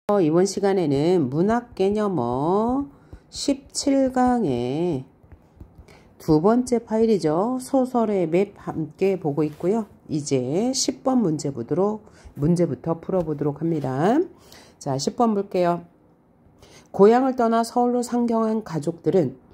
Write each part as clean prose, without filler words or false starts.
이번 시간에는 문학개념어 17강의 두 번째 파일이죠. 소설의 맵 함께 보고 있고요. 이제 10번 문제부터 풀어보도록 합니다. 자, 10번 볼게요. 고향을 떠나 서울로 상경한 가족들은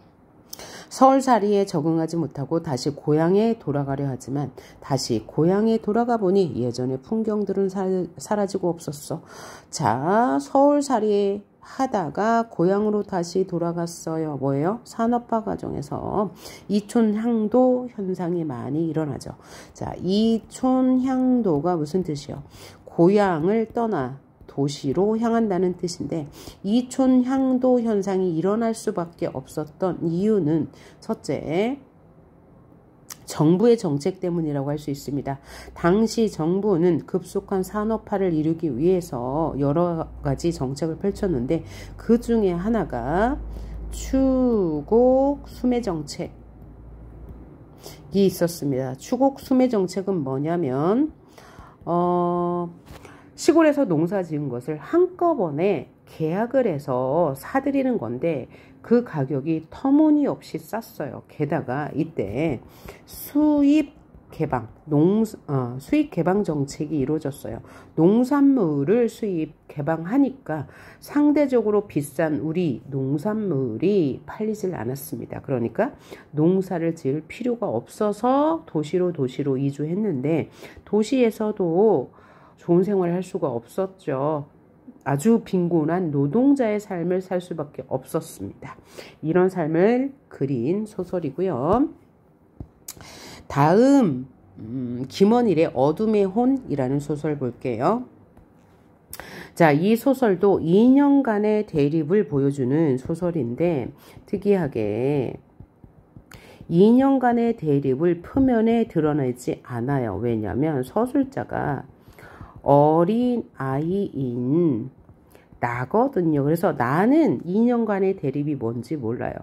서울살이에 적응하지 못하고 다시 고향에 돌아가려 하지만 다시 고향에 돌아가 보니 예전의 풍경들은 사라지고 없었어. 자, 서울살이 하다가 고향으로 다시 돌아갔어요. 뭐예요? 산업화 과정에서 이촌향도 현상이 많이 일어나죠. 자, 이촌향도가 무슨 뜻이요? 고향을 떠나 도시로 향한다는 뜻인데, 이촌향도 현상이 일어날 수밖에 없었던 이유는 첫째, 정부의 정책 때문이라고 할 수 있습니다. 당시 정부는 급속한 산업화를 이루기 위해서 여러 가지 정책을 펼쳤는데 그 중에 하나가 추곡 수매 정책이 있었습니다. 추곡 수매 정책은 뭐냐면 시골에서 농사 지은 것을 한꺼번에 계약을 해서 사들이는 건데 그 가격이 터무니없이 쌌어요. 게다가 이때 수입 개방 정책이 이루어졌어요. 농산물을 수입 개방하니까 상대적으로 비싼 우리 농산물이 팔리질 않았습니다. 그러니까 농사를 지을 필요가 없어서 도시로 이주했는데 도시에서도 좋은 생활을 할 수가 없었죠. 아주 빈곤한 노동자의 삶을 살 수밖에 없었습니다. 이런 삶을 그린 소설이고요. 다음 김원일의 어둠의 혼이라는 소설 볼게요. 자, 이 소설도 2년간의 대립을 보여주는 소설인데 특이하게 2년간의 대립을 표면에 드러내지 않아요. 왜냐하면 서술자가 어린 아이인 나거든요. 그래서 나는 2년간의 대립이 뭔지 몰라요.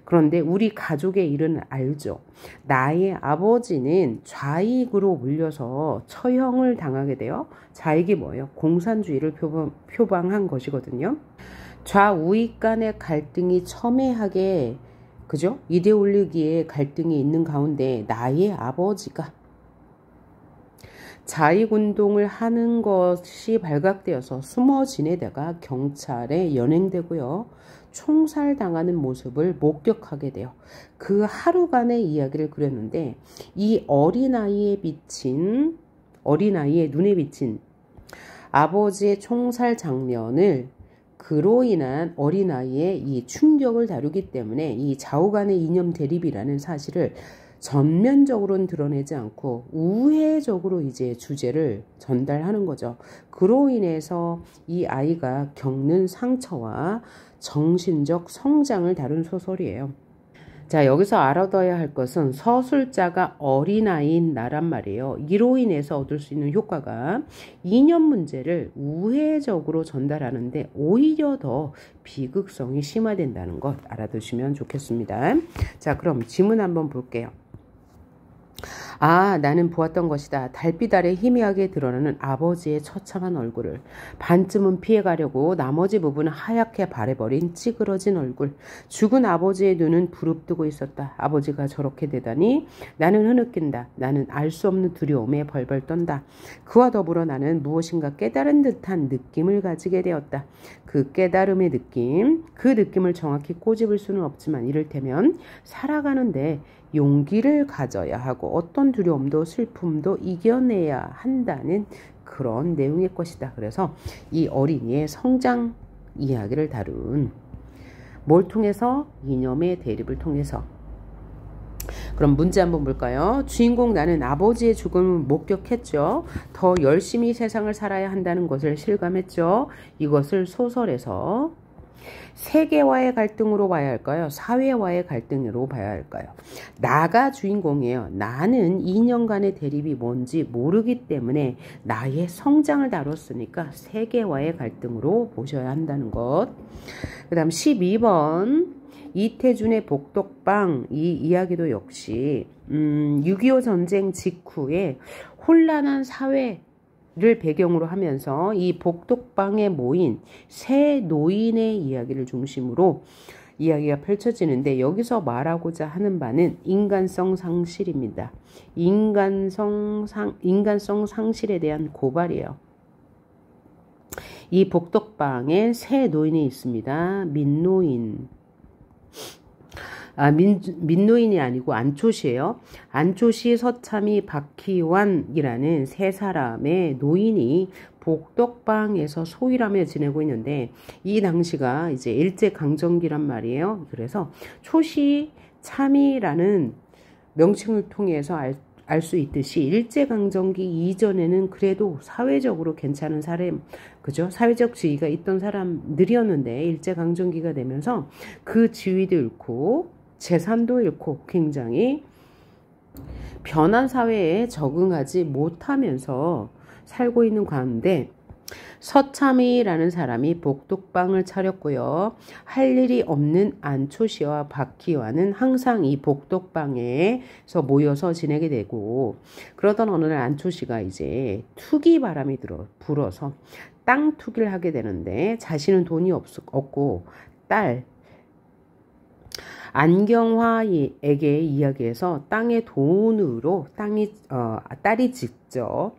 그런데 우리 가족의 일은 알죠. 나의 아버지는 좌익으로 물려서 처형을 당하게 돼요. 좌익이 뭐예요? 공산주의를 표방한 것이거든요. 좌우익 간의 갈등이 첨예하게, 그죠? 이데올로기의 갈등이 있는 가운데 나의 아버지가 자익운동을 하는 것이 발각되어서 숨어 지내다가 경찰에 연행되고요. 총살당하는 모습을 목격하게 돼요. 그 하루간의 이야기를 그렸는데 이 어린아이의 눈에 비친 아버지의 총살 장면을 그로 인한 어린아이의 이 충격을 다루기 때문에 이 좌우 간의 이념 대립이라는 사실을 전면적으로는 드러내지 않고 우회적으로 이제 주제를 전달하는 거죠. 그로 인해서 이 아이가 겪는 상처와 정신적 성장을 다룬 소설이에요. 자, 여기서 알아둬야 할 것은 서술자가 어린아이인 나란 말이에요. 이로 인해서 얻을 수 있는 효과가 이념 문제를 우회적으로 전달하는데 오히려 더 비극성이 심화된다는 것 알아두시면 좋겠습니다. 자, 그럼 지문 한번 볼게요. 아, 나는 보았던 것이다. 달빛 아래 희미하게 드러나는 아버지의 처참한 얼굴을. 반쯤은 피해가려고 나머지 부분은 하얗게 바래버린 찌그러진 얼굴. 죽은 아버지의 눈은 부릅뜨고 있었다. 아버지가 저렇게 되다니 나는 흐느낀다. 나는 알 수 없는 두려움에 벌벌 떤다. 그와 더불어 나는 무엇인가 깨달은 듯한 느낌을 가지게 되었다. 그 깨달음의 느낌, 그 느낌을 정확히 꼬집을 수는 없지만 이를테면 살아가는데 용기를 가져야 하고 어떤 두려움도 슬픔도 이겨내야 한다는 그런 내용의 것이다. 그래서 이 어린이의 성장 이야기를 다룬 뭘 통해서? 이념의 대립을 통해서. 그럼 문제 한번 볼까요? 주인공 나는 아버지의 죽음을 목격했죠. 더 열심히 세상을 살아야 한다는 것을 실감했죠. 이것을 소설에서 세계와의 갈등으로 봐야 할까요? 사회와의 갈등으로 봐야 할까요? 나가 주인공이에요. 나는 2년간의 대립이 뭔지 모르기 때문에 나의 성장을 다뤘으니까 세계와의 갈등으로 보셔야 한다는 것. 그 다음 12번 이태준의 복덕방, 이 이야기도 역시 6.25 전쟁 직후에 혼란한 사회 를 배경으로 하면서 이 복덕방에 모인 세 노인의 이야기를 중심으로 이야기가 펼쳐지는데, 여기서 말하고자 하는 바는 인간성 상실입니다. 인간성 상실에 대한 고발이에요. 이 복덕방에 세 노인이 있습니다. 민노인. 민노인이 아니고 안초시예요. 안초시, 서참이, 박희환이라는 세 사람의 노인이 복덕방에서 소일하며 지내고 있는데, 이 당시가 이제 일제강점기란 말이에요. 그래서 초시, 참이라는 명칭을 통해서 알 수 있듯이 일제강점기 이전에는 그래도 사회적으로 괜찮은 사람, 그죠? 사회적 지위가 있던 사람들이었는데, 일제강점기가 되면서 그 지위도 잃고 재산도 잃고 굉장히 변한 사회에 적응하지 못하면서 살고 있는 가운데, 서참이라는 사람이 복덕방을 차렸고요. 할 일이 없는 안초시와 박희환은 항상 이 복덕방에서 모여서 지내게 되고, 그러던 어느 날 안초시가 이제 투기 바람이 불어서 땅 투기를 하게 되는데, 자신은 돈이 없고 딸 안경화에게 이야기해서 땅의 돈으로 딸이 직접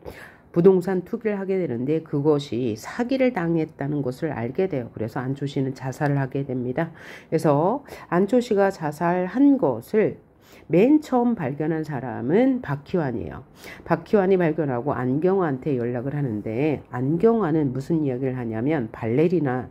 부동산 투기를 하게 되는데, 그것이 사기를 당했다는 것을 알게 돼요. 그래서 안초시는 자살을 하게 됩니다. 그래서 안초시가 자살한 것을 맨 처음 발견한 사람은 박희환이에요. 박희환이 발견하고 안경화한테 연락을 하는데, 안경화는 무슨 이야기를 하냐면 발레리나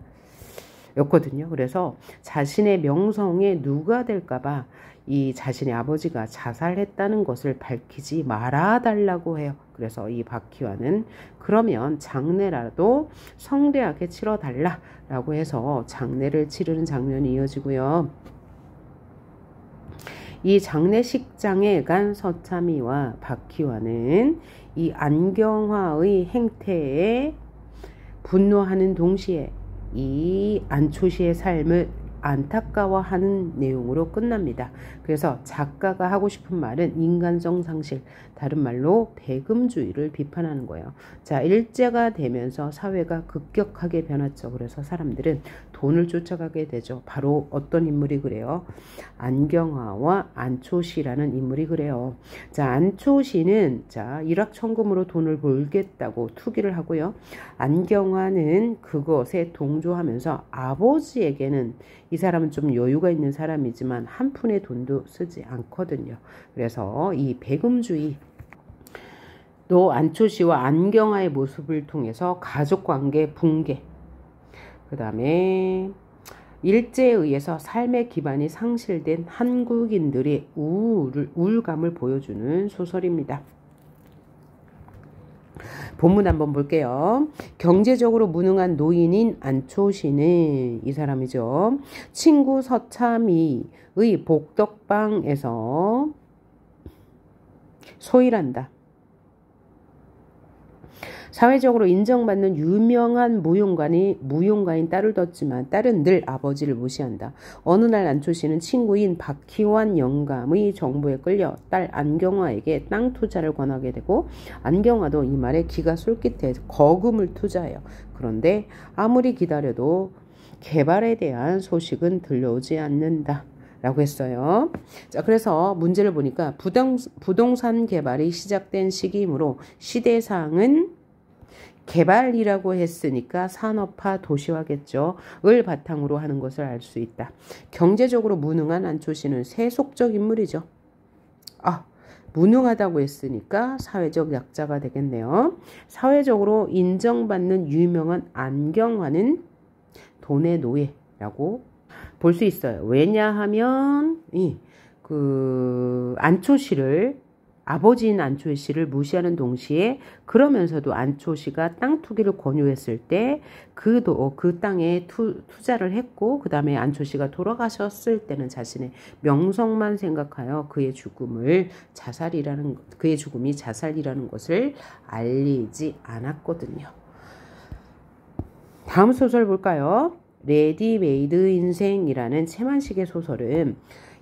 였거든요. 그래서 자신의 명성에 누가 될까봐 이 자신의 아버지가 자살했다는 것을 밝히지 말아달라고 해요. 그래서 이 박희환은 그러면 장례라도 성대하게 치러달라라고 해서 장례를 치르는 장면이 이어지고요. 이 장례식장에 간 서참이와 박희환은 이 안경화의 행태에 분노하는 동시에 이 안초시의 삶을 안타까워하는 내용으로 끝납니다. 그래서 작가가 하고 싶은 말은 인간성 상실, 다른 말로 배금주의를 비판하는 거예요. 자, 일제가 되면서 사회가 급격하게 변했죠. 그래서 사람들은 돈을 쫓아가게 되죠. 바로 어떤 인물이 그래요? 안경화와 안초시라는 인물이 그래요. 자, 안초시는 일확천금으로 돈을 벌겠다고 투기를 하고요. 안경화는 그것에 동조하면서 아버지에게는, 이 사람은 좀 여유가 있는 사람이지만 한 푼의 돈도 쓰지 않거든요. 그래서 이 배금주의, 또 안초시와 안경화의 모습을 통해서 가족관계 붕괴, 그 다음에 일제에 의해서 삶의 기반이 상실된 한국인들의 우울감을 보여주는 소설입니다. 본문 한번 볼게요. 경제적으로 무능한 노인인 안초시는, 이 사람이죠, 친구 서참이의 복덕방에서 소일한다. 사회적으로 인정받는 유명한 무용가인 딸을 뒀지만 딸은 늘 아버지를 무시한다. 어느 날 안초시는 친구인 박희환 영감의 정보에 끌려 딸 안경화에게 땅 투자를 권하게 되고, 안경화도 이 말에 기가 솔깃해 거금을 투자해요. 그런데 아무리 기다려도 개발에 대한 소식은 들려오지 않는다 라고 했어요. 자, 그래서 문제를 보니까 부동산 개발이 시작된 시기이므로 시대상은 개발이라고 했으니까 산업화 도시화겠죠. 을 바탕으로 하는 것을 알 수 있다. 경제적으로 무능한 안초시는 세속적 인물이죠. 무능하다고 했으니까 사회적 약자가 되겠네요. 사회적으로 인정받는 유명한 안경화는 돈의 노예라고 볼 수 있어요. 왜냐하면 아버지인 안초시를 무시하는 동시에, 그러면서도 안초시가 땅 투기를 권유했을 때 그 땅에 투자를 했고, 그 다음에 안초시가 돌아가셨을 때는 자신의 명성만 생각하여 그의 죽음이 자살이라는 것을 알리지 않았거든요. 다음 소설 볼까요? 레디메이드 인생이라는 채만식의 소설은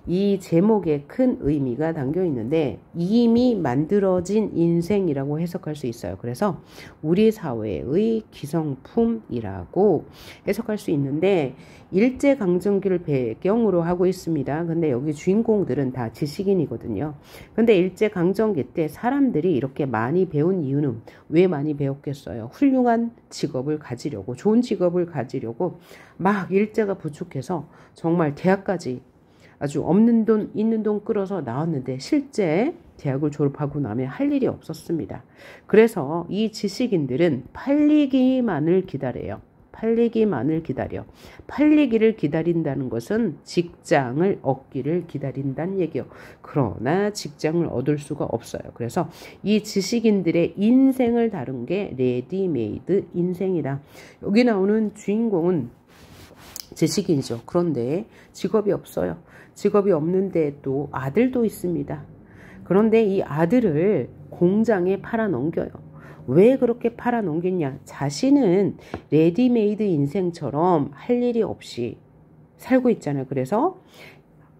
이 제목에 큰 의미가 담겨 있는데 이미 만들어진 인생이라고 해석할 수 있어요. 그래서 우리 사회의 기성품이라고 해석할 수 있는데 일제강점기를 배경으로 하고 있습니다. 근데 여기 주인공들은 다 지식인이거든요. 근데 일제강점기 때 사람들이 이렇게 많이 배운 이유는 왜 많이 배웠겠어요? 훌륭한 직업을 가지려고, 좋은 직업을 가지려고 막 일제가 부축해서 정말 대학까지 아주 없는 돈 있는 돈 끌어서 나왔는데 실제 대학을 졸업하고 나면 할 일이 없었습니다. 그래서 이 지식인들은 팔리기만을 기다려요. 팔리기만을 기다려. 팔리기를 기다린다는 것은 직장을 얻기를 기다린다는 얘기요. 그러나 직장을 얻을 수가 없어요. 그래서 이 지식인들의 인생을 다룬 게 레디메이드 인생이다. 여기 나오는 주인공은 지식인이죠. 그런데 직업이 없어요. 직업이 없는데 또 아들도 있습니다. 그런데 이 아들을 공장에 팔아넘겨요. 왜 그렇게 팔아넘겼냐? 자신은 레디메이드 인생처럼 할 일이 없이 살고 있잖아요. 그래서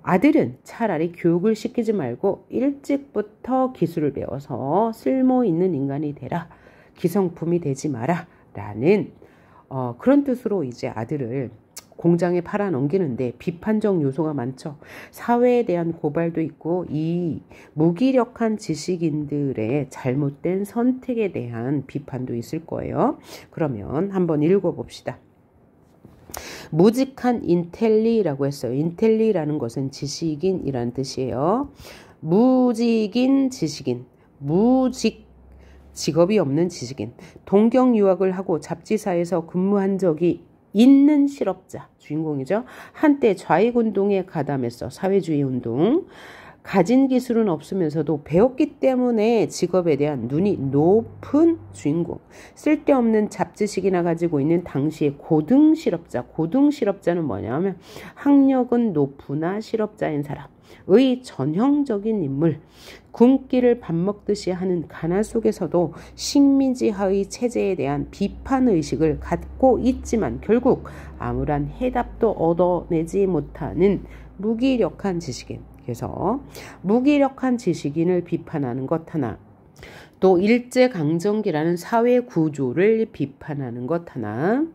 아들은 차라리 교육을 시키지 말고 일찍부터 기술을 배워서 쓸모 있는 인간이 되라. 기성품이 되지 마라. 라는 그런 뜻으로 이제 아들을 공장에 팔아넘기는데 비판적 요소가 많죠. 사회에 대한 고발도 있고 이 무기력한 지식인들의 잘못된 선택에 대한 비판도 있을 거예요. 그러면 한번 읽어봅시다. 무직한 인텔리라고 했어요. 인텔리라는 것은 지식인이라는 뜻이에요. 무직인 지식인, 무직 직업이 없는 지식인, 동경 유학을 하고 잡지사에서 근무한 적이 있는 실업자, 주인공이죠. 한때 좌익운동에 가담했어. 사회주의 운동. 가진 기술은 없으면서도 배웠기 때문에 직업에 대한 눈이 높은 주인공. 쓸데없는 잡지식이나 가지고 있는 당시의 고등 실업자. 고등 실업자는 뭐냐면 학력은 높으나 실업자인 사람의 전형적인 인물. 굶기를 밥 먹듯이 하는 가난 속에서도 식민지하의 체제에 대한 비판의식을 갖고 있지만 결국 아무런 해답도 얻어내지 못하는 무기력한 지식인. 그래서 무기력한 지식인을 비판하는 것 하나, 또 일제강점기라는 사회 구조를 비판하는 것 하나,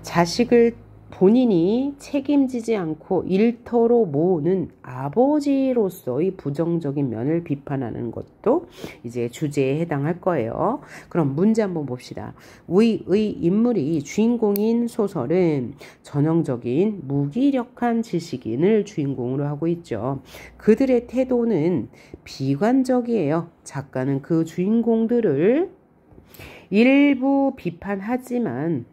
자식을 본인이 책임지지 않고 일터로 모으는 아버지로서의 부정적인 면을 비판하는 것도 이제 주제에 해당할 거예요. 그럼 문제 한번 봅시다. 의 인물이 주인공인 소설은 전형적인 무기력한 지식인을 주인공으로 하고 있죠. 그들의 태도는 비관적이에요. 작가는 그 주인공들을 일부 비판하지만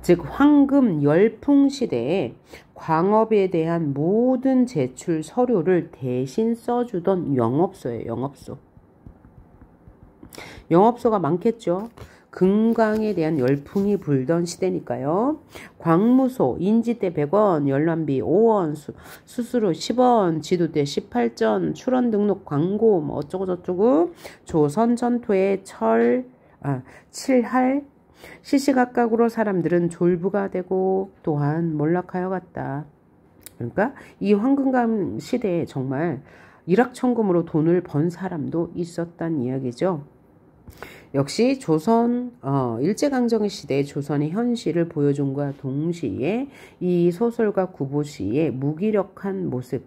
즉 황금 열풍 시대에 광업에 대한 모든 제출 서류를 대신 써주던 영업소예요. 영업소. 영업소가 많겠죠. 금강에 대한 열풍이 불던 시대니까요. 광무소, 인지대 100원, 열람비 5원, 수수료 10원, 지도대 18전, 출원 등록 광고 뭐 어쩌고저쩌고, 조선 전토의 칠할 시시각각으로 사람들은 졸부가 되고 또한 몰락하여 갔다. 그러니까 이 황금강 시대에 정말 일확천금으로 돈을 번 사람도 있었단 이야기죠. 역시 조선 일제강점기 시대의 조선의 현실을 보여준과 동시에 이 소설가 구보시의 무기력한 모습,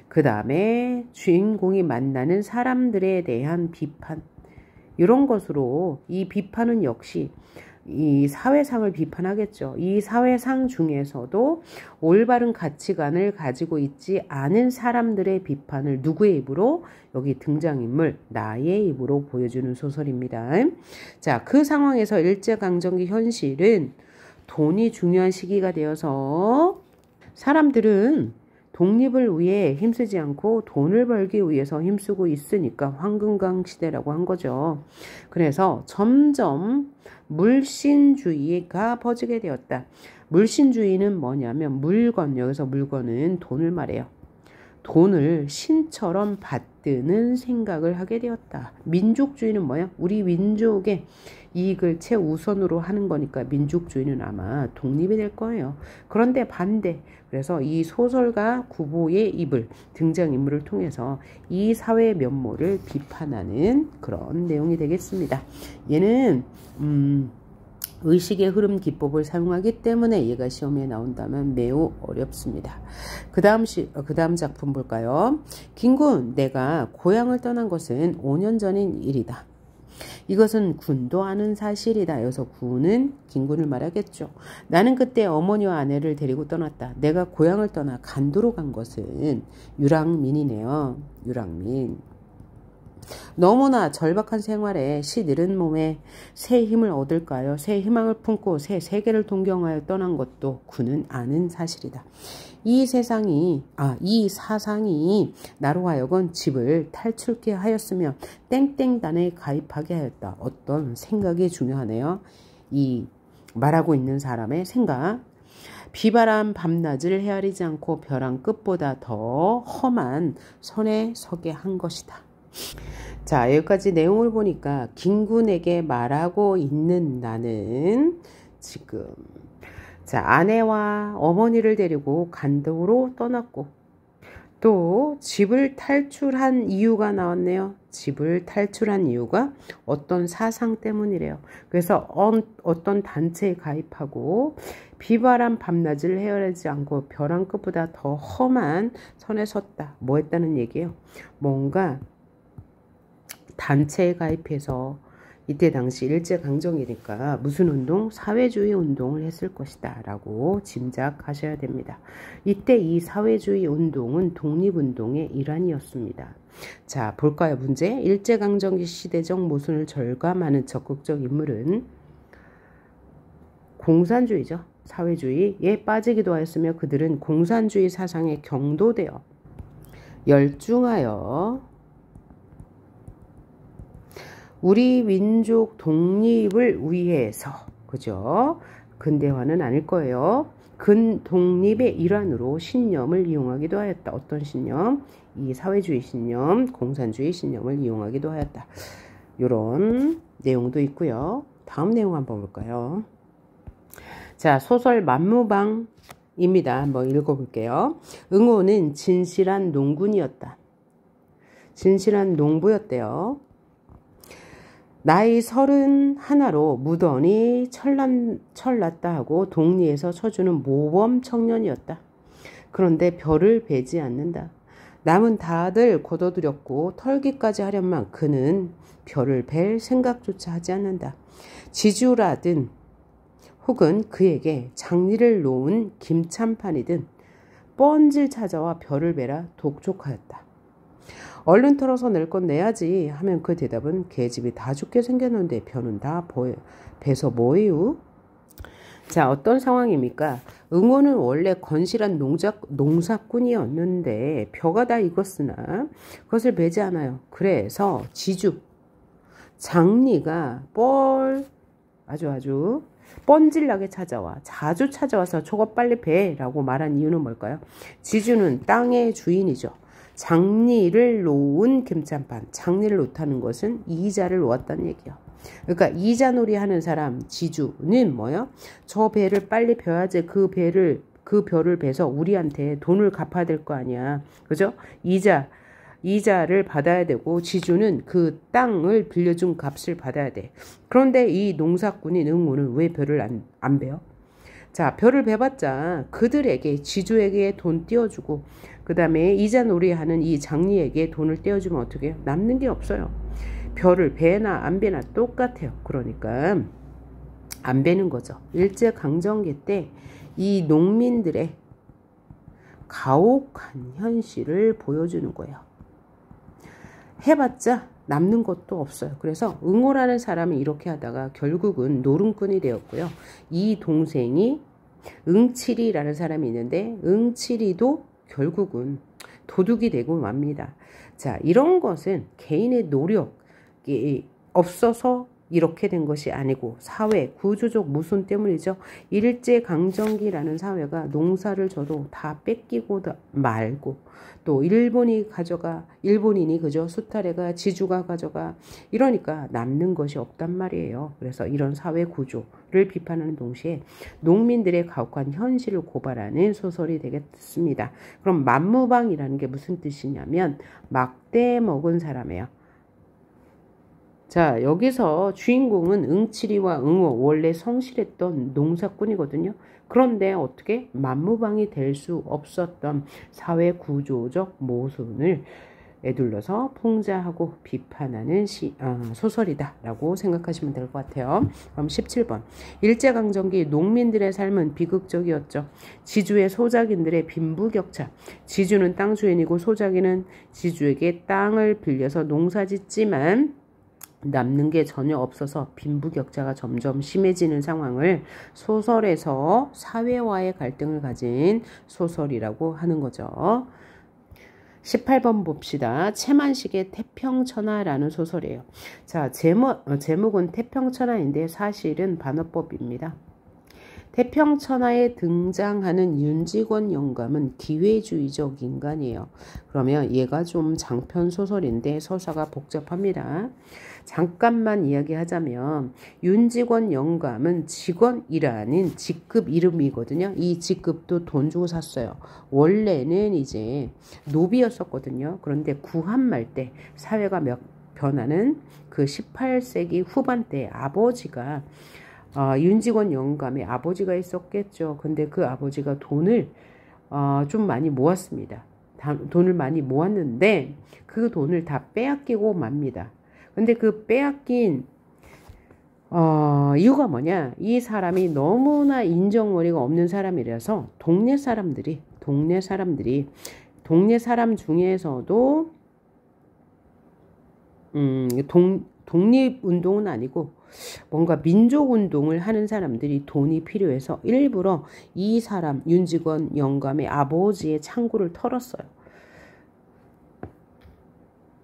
그 다음에 주인공이 만나는 사람들에 대한 비판, 이런 것으로 이 비판은 역시 이 사회상을 비판하겠죠. 이 사회상 중에서도 올바른 가치관을 가지고 있지 않은 사람들의 비판을 누구의 입으로? 여기 등장인물 나의 입으로 보여주는 소설입니다. 자, 그 상황에서 일제강점기 현실은 돈이 중요한 시기가 되어서 사람들은 독립을 위해 힘쓰지 않고 돈을 벌기 위해서 힘쓰고 있으니까 황금강 시대라고 한 거죠. 그래서 점점 물신주의가 퍼지게 되었다. 물신주의는 뭐냐면 물건, 여기서 물건은 돈을 말해요. 돈을 신처럼 받드는 생각을 하게 되었다. 민족주의는 뭐야? 우리 민족의 이익을 최우선으로 하는 거니까 민족주의는 아마 독립이 될 거예요. 그런데 반대. 그래서 이 소설가 구보의 입을, 등장인물을 통해서 이 사회의 면모를 비판하는 그런 내용이 되겠습니다. 얘는 의식의 흐름 기법을 사용하기 때문에 얘가 시험에 나온다면 매우 어렵습니다. 그 다음 작품 볼까요? 김군, 내가 고향을 떠난 것은 5년 전인 일이다. 이것은 군도 아는 사실이다. 여기서 군은 김군을 말하겠죠. 나는 그때 어머니와 아내를 데리고 떠났다. 내가 고향을 떠나 간도로 간 것은 유랑민이네요. 유랑민. 너무나 절박한 생활에 시들은 몸에 새 힘을 얻을까요? 새 희망을 품고 새 세계를 동경하여 떠난 것도 군은 아는 사실이다. 이 사상이 나로 하여금 집을 탈출케 하였으며 땡땡단에 가입하게 하였다. 어떤 생각이 중요하네요. 이 말하고 있는 사람의 생각. 비바람 밤낮을 헤아리지 않고 벼랑 끝보다 더 험한 선에 서게 한 것이다. 자, 여기까지 내용을 보니까 김군에게 말하고 있는 나는 지금 아내와 어머니를 데리고 간도로 떠났고 또 집을 탈출한 이유가 나왔네요. 집을 탈출한 이유가 어떤 사상 때문이래요. 그래서 어떤 단체에 가입하고 비바람 밤낮을 헤아리지 않고 벼랑 끝보다 더 험한 선에 섰다. 뭐 했다는 얘기예요? 뭔가 단체에 가입해서 이때 당시 일제강점기니까 무슨 운동? 사회주의 운동을 했을 것이다 라고 짐작하셔야 됩니다. 이때 이 사회주의 운동은 독립운동의 일환이었습니다. 자, 볼까요? 문제. 일제강점기 시대적 모순을 절감하는 적극적 인물은 공산주의죠. 사회주의에 빠지기도 하였으며 그들은 공산주의 사상에 경도되어 열중하여 우리 민족 독립을 위해서, 그죠? 근대화는 아닐 거예요. 독립의 일환으로 신념을 이용하기도 하였다. 어떤 신념? 이 사회주의 신념, 공산주의 신념을 이용하기도 하였다. 이런 내용도 있고요. 다음 내용 한번 볼까요? 자, 소설 만무방입니다. 한번 읽어볼게요. 응호는 진실한 농군이었다. 진실한 농부였대요. 나이 31로 무던히 철났다 하고 독리에서 쳐주는 모범 청년이었다. 그런데 별을 베지 않는다. 남은 다들 거둬들였고 털기까지 하련만 그는 별을 벨 생각조차 하지 않는다. 지주라든 혹은 그에게 장리를 놓은 김참판이든 뻔질 찾아와 별을 베라 독촉하였다. 얼른 털어서 낼 건 내야지 하면 그 대답은 계집이 다 죽게 생겼는데 벼는 다 베서 뭐예요? 자, 어떤 상황입니까? 응호는 원래 건실한 농사꾼이었는데 벼가 다 익었으나 그것을 베지 않아요. 그래서 지주, 장리가 아주 뻔질나게 찾아와 자주 찾아와서 저거 빨리 배라고 말한 이유는 뭘까요? 지주는 땅의 주인이죠. 장리를 놓은 김참판. 장리를 놓다는 것은 이자를 놓았다는 얘기야. 그러니까 이자놀이 하는 사람 지주는 뭐요? 저 배를 빨리 배야지 그 벼를 배서 우리한테 돈을 갚아야 될 거 아니야. 그죠? 이자를 받아야 되고 지주는 그 땅을 빌려준 값을 받아야 돼. 그런데 이 농사꾼인 응우는 왜 벼를 안 베요? 자, 벼를 베봤자 그들에게 지주에게 돈 띄워주고 그 다음에 이자 놀이하는 이 장리에게 돈을 띄워주면 어떻게 해요? 남는 게 없어요. 벼를 베나 안 베나 똑같아요. 그러니까 안 베는 거죠. 일제강점기 때 이 농민들의 가혹한 현실을 보여주는 거예요. 해봤자 남는 것도 없어요. 그래서 응호라는 사람이 이렇게 하다가 결국은 노름꾼이 되었고요. 이 동생이 응칠이라는 사람이 있는데 응칠이도 결국은 도둑이 되고 맙니다. 자, 이런 것은 개인의 노력이 없어서 이렇게 된 것이 아니고 사회 구조적 모순 때문이죠. 일제강점기라는 사회가 농사를 져도 다 뺏기고 말고 또 일본인이 그죠? 수탈해가 지주가 가져가 이러니까 남는 것이 없단 말이에요. 그래서 이런 사회 구조를 비판하는 동시에 농민들의 가혹한 현실을 고발하는 소설이 되겠습니다. 그럼 만무방이라는 게 무슨 뜻이냐면 막대 먹은 사람이에요. 자, 여기서 주인공은 응칠이와 응호, 원래 성실했던 농사꾼이거든요. 그런데 어떻게 만무방이 될 수 없었던 사회 구조적 모순을 에둘러서 풍자하고 비판하는 소설이다라고 생각하시면 될 것 같아요. 그럼 17번. 일제강점기 농민들의 삶은 비극적이었죠. 지주의 소작인들의 빈부격차. 지주는 땅 주인이고 소작인은 지주에게 땅을 빌려서 농사짓지만 남는 게 전혀 없어서 빈부격차가 점점 심해지는 상황을 소설에서 사회와의 갈등을 가진 소설이라고 하는 거죠. 18번 봅시다. 채만식의 태평천하라는 소설이에요. 자, 제목은 태평천하인데 사실은 반어법입니다. 태평천하에 등장하는 윤직원 영감은 기회주의적 인간이에요. 그러면 얘가 좀 장편 소설인데 서사가 복잡합니다. 잠깐만 이야기하자면 윤직원 영감은 직원이라는 직급 이름이거든요. 이 직급도 돈 주고 샀어요. 원래는 이제 노비였었거든요. 그런데 구한말 때 사회가 변하는 그 18세기 후반 때 아버지가 윤직원 영감의 아버지가 있었겠죠. 근데 그 아버지가 돈을 좀 많이 모았습니다. 돈을 많이 모았는데 그 돈을 다 빼앗기고 맙니다. 근데 그 빼앗긴 이유가 뭐냐? 이 사람이 너무나 인정머리가 없는 사람이라서 동네 사람 중에서도 독립운동은 아니고 뭔가 민족운동을 하는 사람들이 돈이 필요해서 일부러 이 사람 윤직원 영감의 아버지의 창고를 털었어요.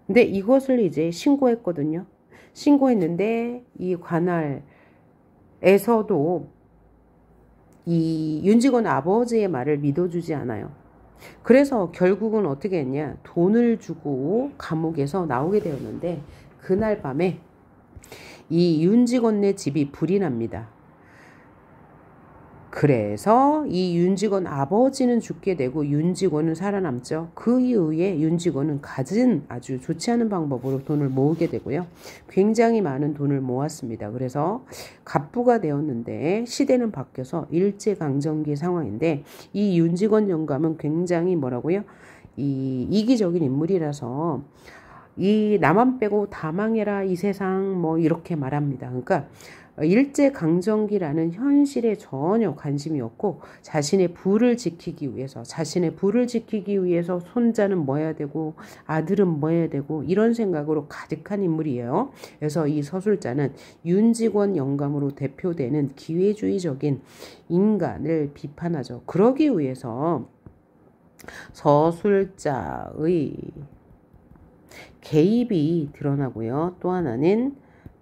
근데 이것을 이제 신고했거든요. 신고했는데 이 관할에서도 이 윤직원 아버지의 말을 믿어주지 않아요. 그래서 결국은 어떻게 했냐? 돈을 주고 감옥에서 나오게 되었는데 그날 밤에 이 윤직원네 집이 불이 납니다. 그래서 이 윤직원 아버지는 죽게 되고 윤직원은 살아남죠. 그 이후에 윤직원은 갖은 아주 좋지 않은 방법으로 돈을 모으게 되고요. 굉장히 많은 돈을 모았습니다. 그래서 갑부가 되었는데 시대는 바뀌어서 일제강점기 상황인데 이 윤직원 영감은 굉장히 뭐라고요? 이기적인 인물이라서 이 나만 빼고 다 망해라 이 세상 뭐 이렇게 말합니다. 그러니까 일제강점기라는 현실에 전혀 관심이 없고 자신의 부를 지키기 위해서 손자는 뭐 해야 되고 아들은 뭐 해야 되고 이런 생각으로 가득한 인물이에요. 그래서 이 서술자는 윤직원 영감으로 대표되는 기회주의적인 인간을 비판하죠. 그러기 위해서 서술자의 개입이 드러나고요. 또 하나는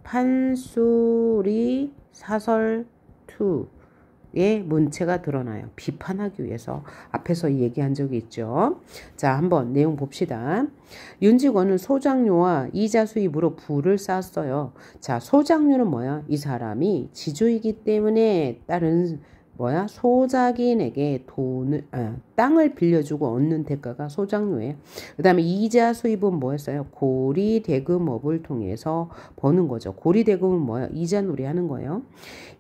판소리 사설 2의 문체가 드러나요. 비판하기 위해서 앞에서 얘기한 적이 있죠. 자, 한번 내용 봅시다. 윤직원은 소장료와 이자 수입으로 부를 쌓았어요. 자, 소장료는 뭐야? 이 사람이 지주이기 때문에 다른 소작인에게 땅을 빌려주고 얻는 대가가 소장료예요. 그 다음에 이자 수입은 뭐였어요? 고리대금업을 통해서 버는 거죠. 고리대금은 뭐야? 이자놀이 하는 거예요.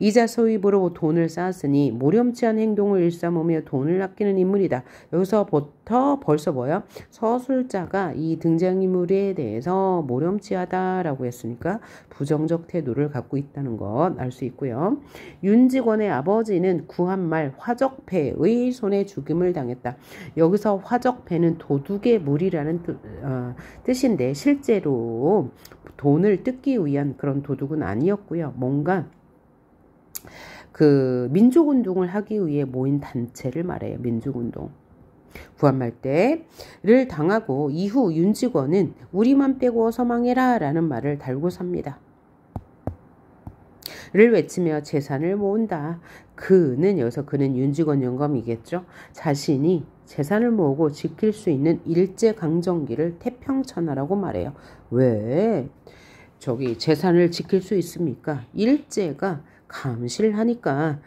이자 수입으로 돈을 쌓았으니 모렴치한 행동을 일삼으며 돈을 아끼는 인물이다. 여기서부터 벌써 뭐야? 서술자가 이 등장인물에 대해서 모렴치하다라고 했으니까 부정적 태도를 갖고 있다는 것 알 수 있고요. 윤직원의 아버지는 구한말 화적패의 손에 죽임을 당했다. 여기서 화적패는 도둑의 무리라는 뜻인데 실제로 돈을 뜯기 위한 그런 도둑은 아니었고요. 뭔가 그 민족운동을 하기 위해 모인 단체를 말해요. 민족운동. 구한말대를 당하고 이후 윤직원은 우리만 빼고 어서 망해라 라는 말을 달고 삽니다. 를 외치며 재산을 모은다. 여기서 그는 윤직원 영감이겠죠. 자신이 재산을 모으고 지킬 수 있는 일제강점기를 태평천하라고 말해요. 왜 재산을 지킬 수 있습니까? 일제가 감시를 하니까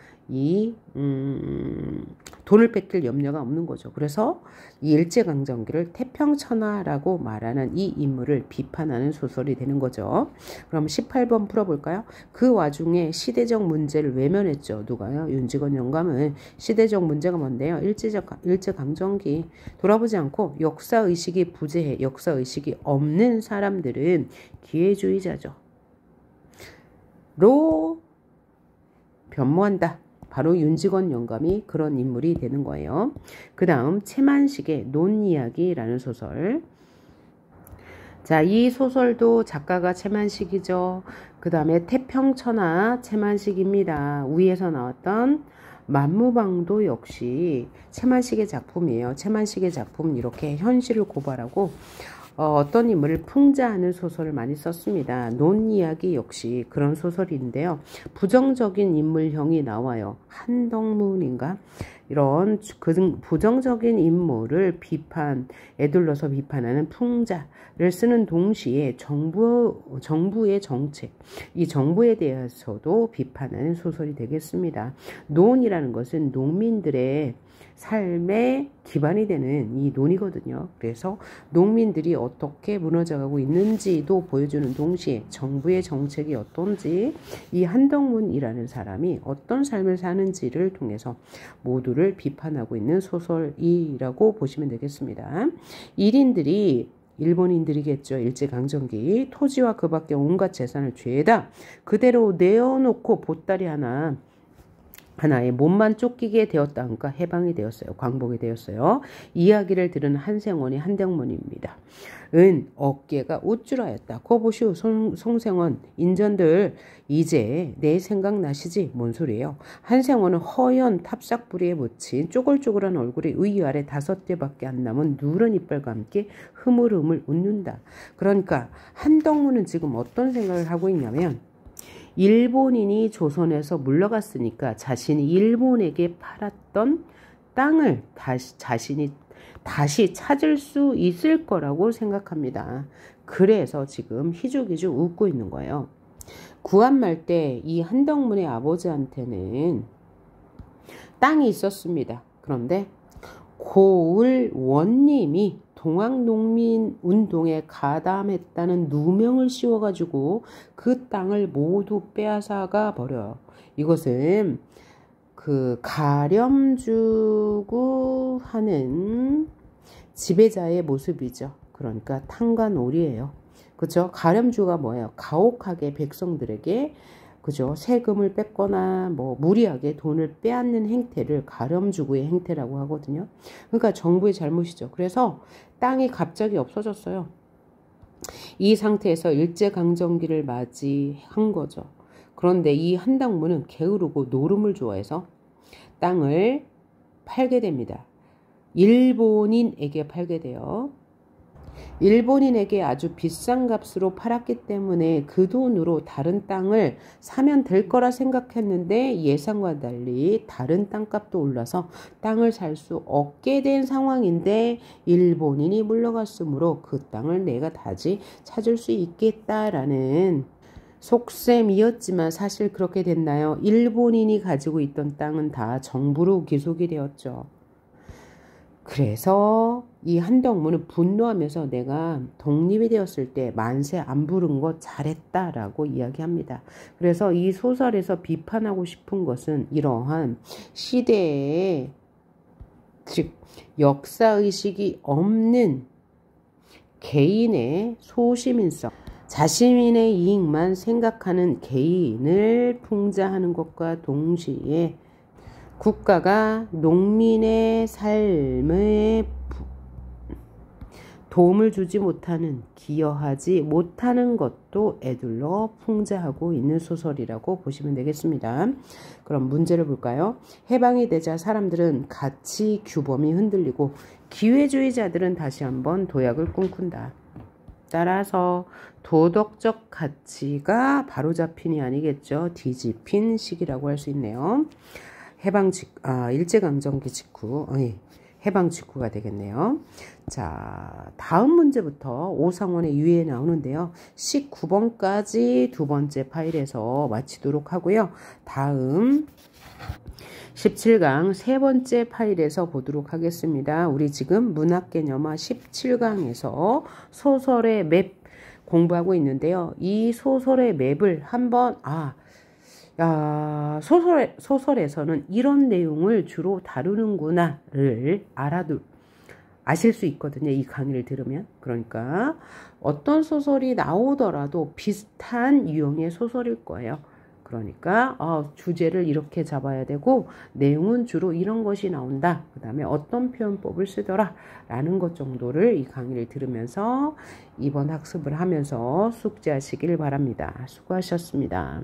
돈을 뺏길 염려가 없는 거죠. 그래서 이 일제강점기를 태평천하라고 말하는 이 인물을 비판하는 소설이 되는 거죠. 그럼 18번 풀어볼까요? 그 와중에 시대적 문제를 외면했죠. 누가요? 윤직원 영감은. 시대적 문제가 뭔데요? 일제강점기. 돌아보지 않고 역사의식이 부재해. 역사의식이 없는 사람들은 기회주의자죠. 로 변모한다. 바로 윤직원 영감이 그런 인물이 되는 거예요. 그 다음 채만식의 논이야기라는 소설. 자, 이 소설도 작가가 채만식이죠. 그 다음에 태평천하 채만식입니다. 위에서 나왔던 만무방도 역시 채만식의 작품이에요. 채만식의 작품 이렇게 현실을 고발하고 어떤 인물을 풍자하는 소설을 많이 썼습니다. 논이야기 역시 그런 소설인데요. 부정적인 인물형이 나와요. 한덕문인가? 이런 부정적인 인물을 에둘러서 비판하는 풍자를 쓰는 동시에 정부의 정책, 이 정부에 대해서도 비판하는 소설이 되겠습니다. 논이라는 것은 농민들의 삶의 기반이 되는 이 논이거든요. 그래서 농민들이 어떻게 무너져가고 있는지도 보여주는 동시에 정부의 정책이 어떤지 이 한덕문이라는 사람이 어떤 삶을 사는지를 통해서 모두를 비판하고 있는 소설이라고 보시면 되겠습니다. 일본인들이겠죠. 일제강점기 토지와 그 밖에 온갖 재산을 죄다 그대로 내어놓고 보따리 하나에 몸만 쫓기게 되었다. 그러니까 해방이 되었어요. 광복이 되었어요. 이야기를 들은 한생원이 한덕문입니다. 어깨가 우쭐하였다. 거보시오 송생원 인전들 이제 내 생각 나시지? 뭔 소리예요? 한생원은 허연 탑삭부리에 묻힌 쪼글쪼글한 얼굴이 의 아래 5개밖에 안 남은 누런 이빨과 함께 흐물흐물 웃는다. 그러니까 한덕문은 지금 어떤 생각을 하고 있냐면 일본인이 조선에서 물러갔으니까 자신이 일본에게 팔았던 땅을 자신이 다시 찾을 수 있을 거라고 생각합니다. 그래서 지금 희죽희죽 웃고 있는 거예요. 구한말 때 이 한덕문의 아버지한테는 땅이 있었습니다. 그런데 고을 원님이 동학농민운동에 가담했다는 누명을 씌워가지고 그 땅을 모두 빼앗아가 버려요. 이것은 그 가렴주고 하는 지배자의 모습이죠. 그러니까 탕과놀이예요. 그죠? 가렴주가 뭐예요? 가혹하게 백성들에게 그죠? 세금을 뺏거나 무리하게 돈을 빼앗는 행태를 가렴주구의 행태라고 하거든요. 그러니까 정부의 잘못이죠. 그래서 땅이 갑자기 없어졌어요. 이 상태에서 일제강점기를 맞이한 거죠. 그런데 이 한덕문은 게으르고 노름을 좋아해서 땅을 팔게 됩니다. 일본인에게 팔게 돼요. 일본인에게 아주 비싼 값으로 팔았기 때문에 그 돈으로 다른 땅을 사면 될 거라 생각했는데 예상과 달리 다른 땅값도 올라서 땅을 살 수 없게 된 상황인데 일본인이 물러갔으므로 그 땅을 내가 다시 찾을 수 있겠다라는 속셈이었지만 사실 그렇게 됐나요? 일본인이 가지고 있던 땅은 다 정부로 귀속이 되었죠. 그래서 이 한덕무는 분노하면서 내가 독립이 되었을 때 만세 안 부른 거 잘했다라고 이야기합니다. 그래서 이 소설에서 비판하고 싶은 것은 이러한 시대에 즉 역사의식이 없는 개인의 소시민성, 자신의 이익만 생각하는 개인을 풍자하는 것과 동시에 국가가 농민의 삶에 도움을 주지 못하는, 기여하지 못하는 것도 애둘러 풍자하고 있는 소설이라고 보시면 되겠습니다. 그럼 문제를 볼까요? 해방이 되자 사람들은 가치 규범이 흔들리고 기회주의자들은 다시 한번 도약을 꿈꾼다. 따라서 도덕적 가치가 바로잡힌이 아니겠죠. 뒤집힌 시기라고 할 수 있네요. 일제강점기 직후, 해방 직후가 되겠네요. 자, 다음 문제부터 오상원의 유해에 나오는데요. 19번까지 두 번째 파일에서 마치도록 하고요. 다음 17강 세 번째 파일에서 보도록 하겠습니다. 우리 지금 문학개념화 17강에서 소설의 맵 공부하고 있는데요. 이 소설의 맵을 한번 소설에서는 이런 내용을 주로 다루는구나를 아실 수 있거든요. 이 강의를 들으면. 그러니까 어떤 소설이 나오더라도 비슷한 유형의 소설일 거예요. 그러니까 주제를 이렇게 잡아야 되고 내용은 주로 이런 것이 나온다. 그 다음에 어떤 표현법을 쓰더라 라는 것 정도를 이 강의를 들으면서 이번 학습을 하면서 숙지하시길 바랍니다. 수고하셨습니다.